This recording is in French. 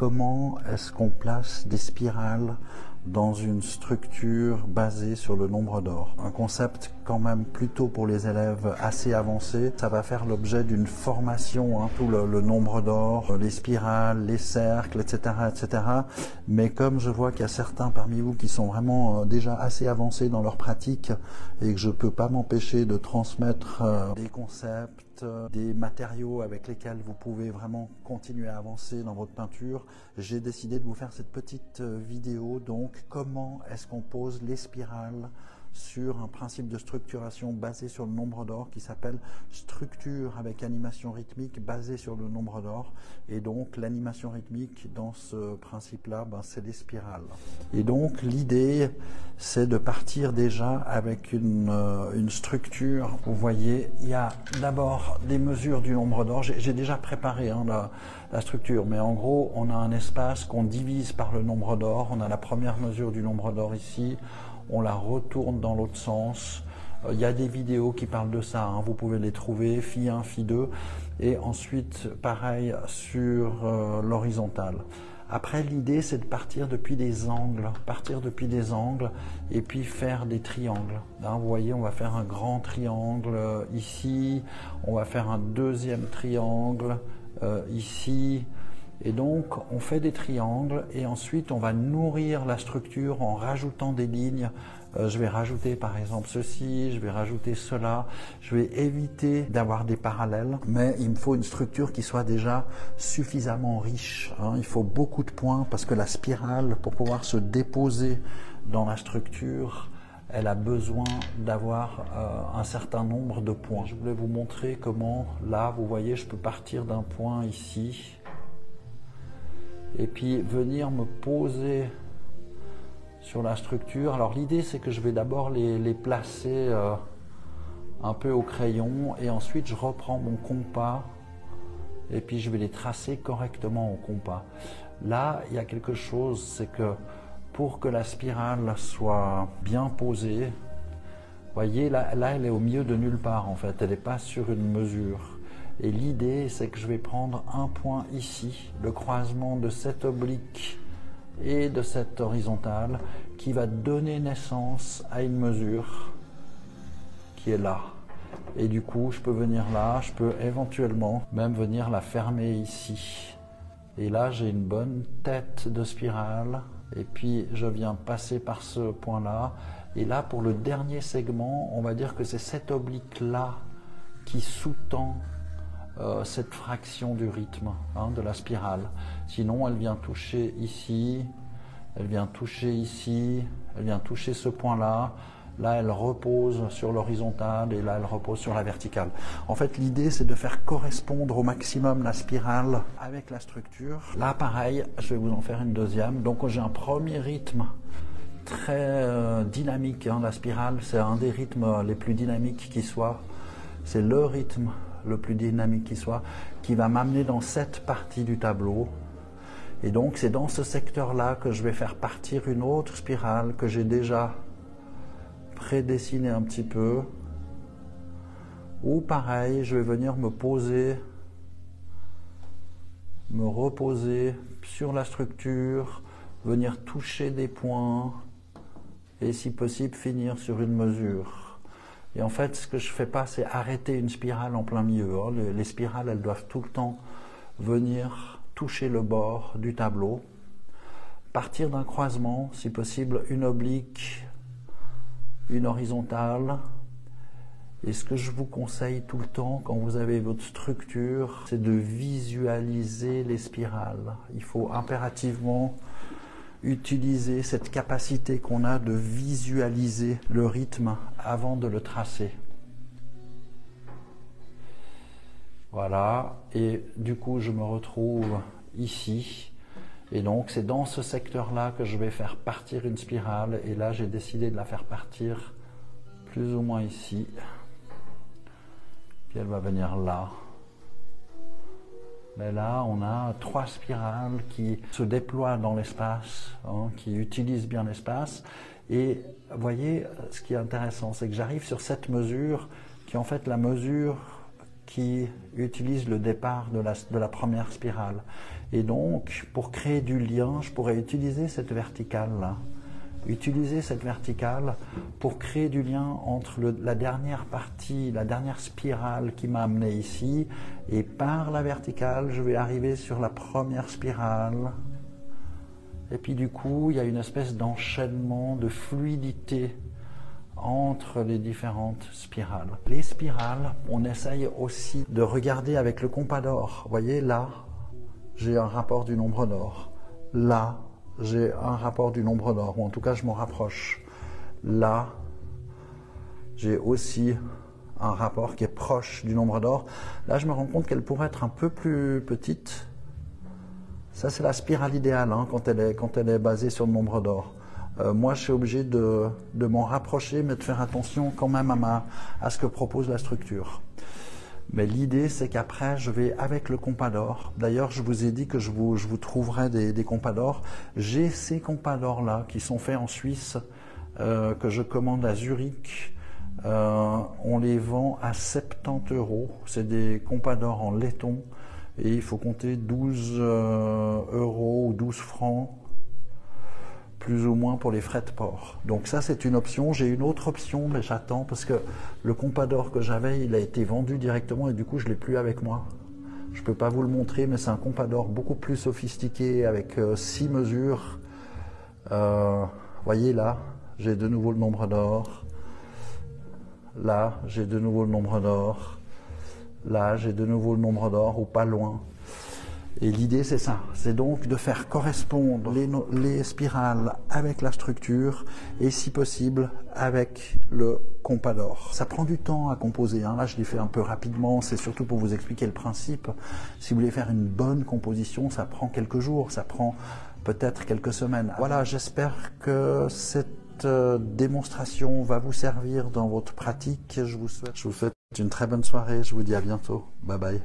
comment est-ce qu'on place des spirales dans une structure basée sur le nombre d'or. Un concept quand même plutôt pour les élèves assez avancés. Ça va faire l'objet d'une formation, tout le nombre d'or, les spirales, les cercles, etc., etc. Mais comme je vois qu'il y a certains parmi vous qui sont vraiment déjà assez avancés dans leur pratique et que je ne peux pas m'empêcher de transmettre des concepts, des matériaux avec lesquels vous pouvez vraiment continuer à avancer dans votre peinture, j'ai décidé de vous faire cette petite vidéo. Donc, comment est-ce qu'on pose les spirales sur un principe de structuration basé sur le nombre d'or qui s'appelle structure avec animation rythmique basée sur le nombre d'or. Et donc l'animation rythmique dans ce principe-là, c'est les spirales. Et donc l'idée, c'est de partir déjà avec une structure. Vous voyez, il y a d'abord des mesures du nombre d'or. J'ai déjà préparé la structure, mais en gros, on a un espace qu'on divise par le nombre d'or. On a la première mesure du nombre d'or ici. On la retourne dans l'autre sens. Il y a des vidéos qui parlent de ça, vous pouvez les trouver, phi 1, phi 2, et ensuite pareil sur l'horizontale. Après, l'idée c'est de partir depuis des angles, et puis faire des triangles. Vous voyez, on va faire un grand triangle ici, on va faire un deuxième triangle ici. Et donc, on fait des triangles et ensuite, on va nourrir la structure en rajoutant des lignes. Je vais rajouter par exemple ceci, je vais rajouter cela. Je vais éviter d'avoir des parallèles, mais il me faut une structure qui soit déjà suffisamment riche. Il faut beaucoup de points parce que la spirale, pour pouvoir se déposer dans la structure, elle a besoin d'avoir un certain nombre de points. Je voulais vous montrer comment, là, vous voyez, je peux partir d'un point ici. Et puis venir me poser sur la structure. Alors l'idée c'est que je vais d'abord les placer un peu au crayon et ensuite je reprends mon compas et puis je vais les tracer correctement au compas. Là il y a quelque chose, c'est que pour que la spirale soit bien posée, vous voyez là elle est au milieu de nulle part en fait, elle n'est pas sur une mesure. Et l'idée, c'est que je vais prendre un point ici, le croisement de cette oblique et de cette horizontale, qui va donner naissance à une mesure qui est là. Et du coup, je peux venir là, je peux éventuellement même venir la fermer ici. Et là, j'ai une bonne tête de spirale. Et puis, je viens passer par ce point-là. Et là, pour le dernier segment, on va dire que c'est cette oblique-là qui sous-tend cette fraction du rythme de la spirale. Sinon, elle vient toucher ici, elle vient toucher ici, elle vient toucher ce point-là. Là, elle repose sur l'horizontale et là, elle repose sur la verticale. En fait, l'idée, c'est de faire correspondre au maximum la spirale avec la structure. Là, pareil, je vais vous en faire une deuxième. Donc, j'ai un premier rythme très dynamique. La spirale, c'est un des rythmes les plus dynamiques qui soit. C'est le rythme le plus dynamique qui soit, qui va m'amener dans cette partie du tableau. Et donc, c'est dans ce secteur-là que je vais faire partir une autre spirale que j'ai déjà prédessinée un petit peu. Ou pareil, je vais venir me reposer sur la structure, venir toucher des points et si possible finir sur une mesure. Et en fait, ce que je ne fais pas, c'est arrêter une spirale en plein milieu. Les spirales, elles doivent tout le temps venir toucher le bord du tableau. Partir d'un croisement, si possible, une oblique, une horizontale. Et ce que je vous conseille tout le temps, quand vous avez votre structure, c'est de visualiser les spirales. Il faut impérativement utiliser cette capacité qu'on a de visualiser le rythme avant de le tracer. Voilà, et du coup je me retrouve ici, et donc c'est dans ce secteur-là que je vais faire partir une spirale, et là j'ai décidé de la faire partir plus ou moins ici, puis elle va venir là. Mais là, on a 3 spirales qui se déploient dans l'espace, qui utilisent bien l'espace. Et vous voyez, ce qui est intéressant, c'est que j'arrive sur cette mesure, qui est en fait la mesure qui utilise le départ de la première spirale. Et donc, pour créer du lien, je pourrais utiliser cette verticale-là. Utiliser cette verticale pour créer du lien entre la dernière partie, la dernière spirale qui m'a amené ici, et par la verticale, je vais arriver sur la première spirale. Et puis du coup, il y a une espèce d'enchaînement, de fluidité entre les différentes spirales. Les spirales, on essaye aussi de regarder avec le compas d'or. Vous voyez, là, j'ai un rapport du nombre d'or. Là, j'ai un rapport du nombre d'or, ou en tout cas, je m'en rapproche. Là, j'ai aussi un rapport qui est proche du nombre d'or. Là, je me rends compte qu'elle pourrait être un peu plus petite. Ça, c'est la spirale idéale, hein, quand elle est basée sur le nombre d'or. Moi, je suis obligé de m'en rapprocher, mais de faire attention quand même à ce que propose la structure. Mais l'idée, c'est qu'après, je vais avec le compas d'or. D'ailleurs, je vous ai dit que je vous trouverai des compas d'or. J'ai ces compas d'or-là qui sont faits en Suisse, que je commande à Zurich. On les vend à 70 €. C'est des compas d'or en laiton. Et il faut compter 12 € ou 12 francs, plus ou moins, pour les frais de port. Donc ça, c'est une option. J'ai une autre option, mais j'attends parce que le compas d'or que j'avais, il a été vendu directement et du coup, je ne l'ai plus avec moi. Je ne peux pas vous le montrer, mais c'est un compas d'or beaucoup plus sophistiqué avec 6 mesures. Voyez là, j'ai de nouveau le nombre d'or. Là, j'ai de nouveau le nombre d'or. Là, j'ai de nouveau le nombre d'or, ou pas loin. Et l'idée, c'est ça. C'est donc de faire correspondre les spirales avec la structure et, si possible, avec le compas d'or. Ça prend du temps à composer, hein. Là, je l'ai fait un peu rapidement. C'est surtout pour vous expliquer le principe. Si vous voulez faire une bonne composition, ça prend quelques jours. Ça prend peut-être quelques semaines. Voilà, j'espère que cette démonstration va vous servir dans votre pratique. Je vous souhaite une très bonne soirée. Je vous dis à bientôt. Bye bye.